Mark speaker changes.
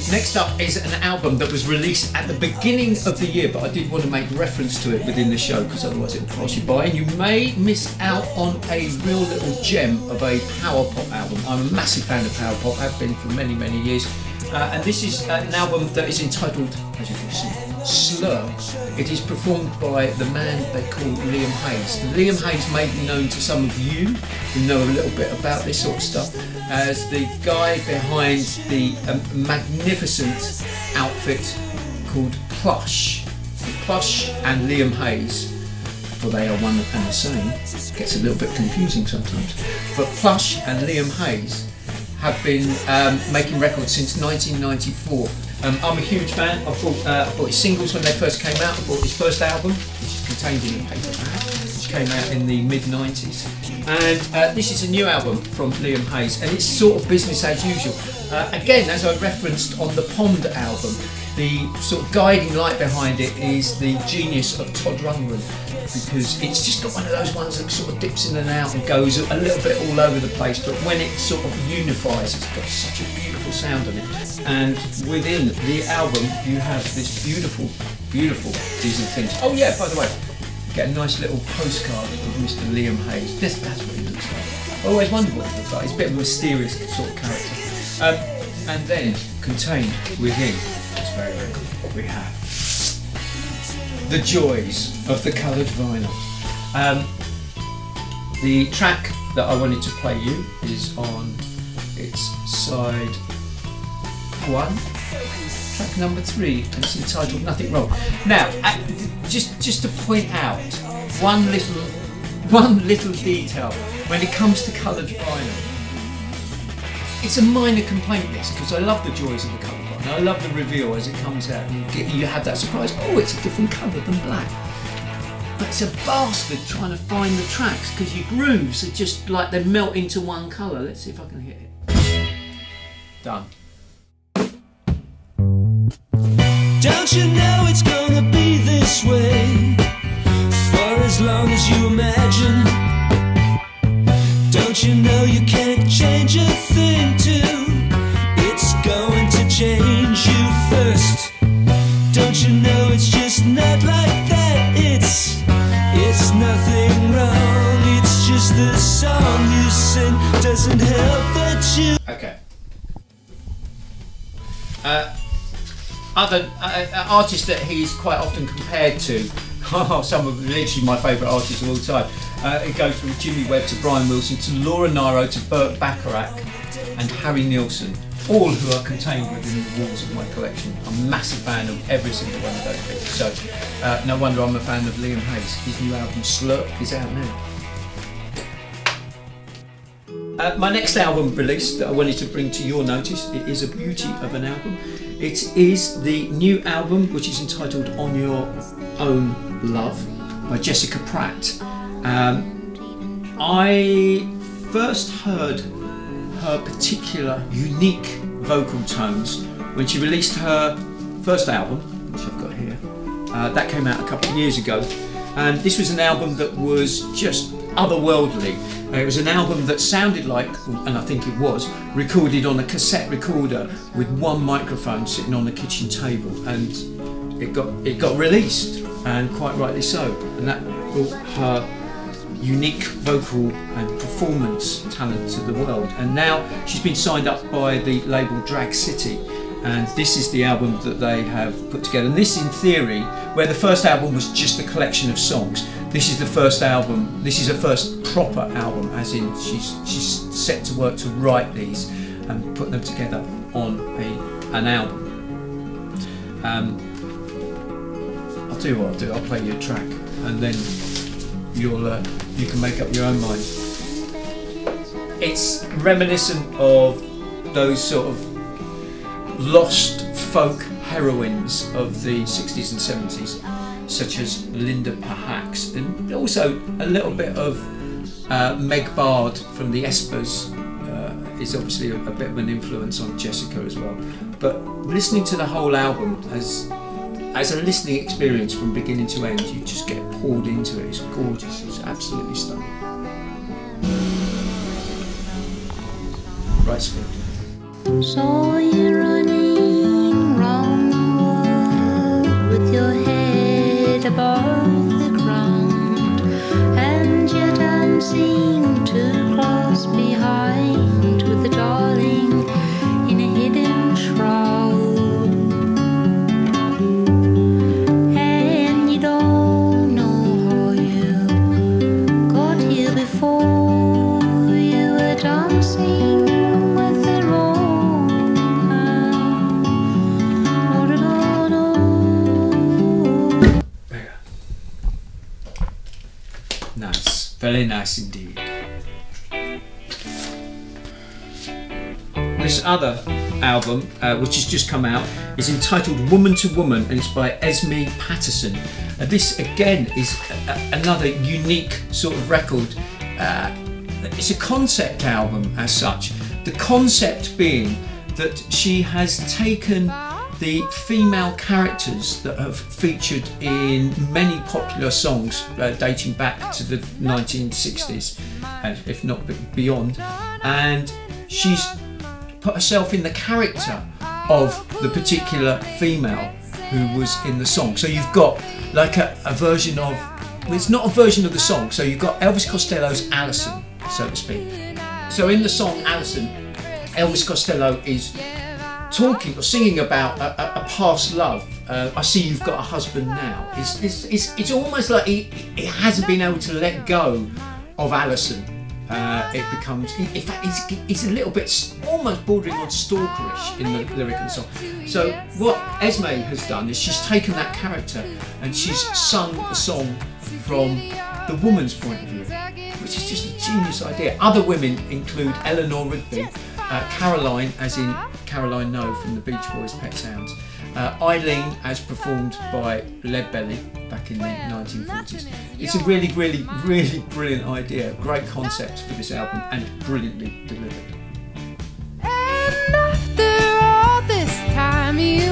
Speaker 1: Next up is an album that was released at the beginning of the year, but I did want to make reference to it within the show because otherwise it will pass you by and you may miss out on a real little gem of a power pop album. I'm a massive fan of power pop, have been for many, many years. And this is an album that is entitled, as you can see, Slurrp. It is performed by the man they call Liam Hayes. Liam Hayes may be known to some of you who know a little bit about this sort of stuff as the guy behind the magnificent outfit called Plush. Plush and Liam Hayes, for they are one and the same, gets a little bit confusing sometimes, but Plush and Liam Hayes have been making records since 1994. I'm a huge fan. I bought his singles when they first came out. I bought his first album, which is contained in a paperback, which came out in the mid-90s. And this is a new album from Liam Hayes, and it's sort of business as usual. Again, as I referenced on the Pond album, the sort of guiding light behind it is the genius of Todd Rundgren, because it's just got one of those ones that sort of dips in and out and goes a little bit all over the place, but when it sort of unifies, it's got such a beautiful sound on it. And within the album, you have this beautiful, beautiful these are things. Oh yeah, by the way, you get a nice little postcard of Mr. Liam Hayes. That's what he looks like. I always wondered what he looks like. He's a bit of a mysterious sort of character. And then contained within this very record, we have the joys of the coloured vinyl. The track that I wanted to play you is on its side 1, track number 3, and it's entitled Nothing Wrong. Now, just to point out one little detail when it comes to coloured vinyl. It's a minor complaint, this, because I love the joys of the coloured vinyl. I love the reveal as it comes out and you have that surprise, oh, it's a different colour than black. But it's a bastard trying to find the tracks because your grooves are just like they melt into one colour. Let's see if I can hit it. Done.
Speaker 2: Don't you know it's gonna be this way for as long as you imagine? Don't you know you can't change a thing too? It's going to change you first. Don't you know it's just not like that? It's nothing wrong. It's just the song you sing doesn't help that you.
Speaker 1: Okay. Other artists that he's quite often compared to, some of literally my favourite artists of all time. It goes from Jimmy Webb to Brian Wilson to Laura Nyro to Burt Bacharach and Harry Nilsson, all who are contained within the walls of my collection. I'm a massive fan of every single one of those people, so no wonder I'm a fan of Liam Hayes. His new album Slurrp is out now. My next album release that I wanted to bring to your notice, it is a beauty of an album. It is the new album which is entitled On Your Own Love by Jessica Pratt. I first heard her particular unique vocal tones when she released her first album, which I've got here. That came out a couple of years ago, and this was an album that was just otherworldly. It was an album that sounded like, and I think it was, recorded on a cassette recorder with one microphone sitting on the kitchen table, and it got released, and quite rightly so, and that brought her unique vocal and performance talent to the world. And now she's been signed up by the label Drag City, and this is the album that they have put together. And this, in theory, where the first album was just a collection of songs, this is the first album, this is her first proper album, as in she's set to work to write these and put them together on an album. I'll tell you what I'll do, I'll play you a track and then you can make up your own mind. It's reminiscent of those sort of lost folk heroines of the 60s and 70s, such as Linda Perhacs, and also a little bit of Meg Bard from the Espers is obviously a bit of an influence on Jessica as well. But listening to the whole album as a listening experience from beginning to end, you just get poured into it. It's gorgeous, it's absolutely stunning. Right, Spirit.
Speaker 3: Saw you running
Speaker 1: Nice, very nice indeed. This other album, which has just come out, is entitled Woman to Woman, and it's by Esme Patterson. This again is another unique sort of record. It's a concept album as such. The concept being that she has taken the female characters that have featured in many popular songs dating back to the 1960s, if not beyond, and she's put herself in the character of the particular female who was in the song. So you've got like a version of, it's not a version of the song, so you've got Elvis Costello's Alison, so to speak. So in the song Alison, Elvis Costello is talking or singing about a past love. I see you've got a husband now. It's almost like he hasn't been able to let go of Alison. It becomes, in fact, it's a little bit almost bordering on stalkerish in the lyric of the song. So what Esme has done is she's taken that character and she's sung the song from the woman's point of view, which is just a genius idea. Other women include Eleanor Rigby, Caroline, as in Caroline No from the Beach Boys' Pet Sounds, Eileen, as performed by Leadbelly back in the 1940s. It's a really, really, really brilliant idea, great concept for this album, and brilliantly delivered.
Speaker 3: And after all this time, you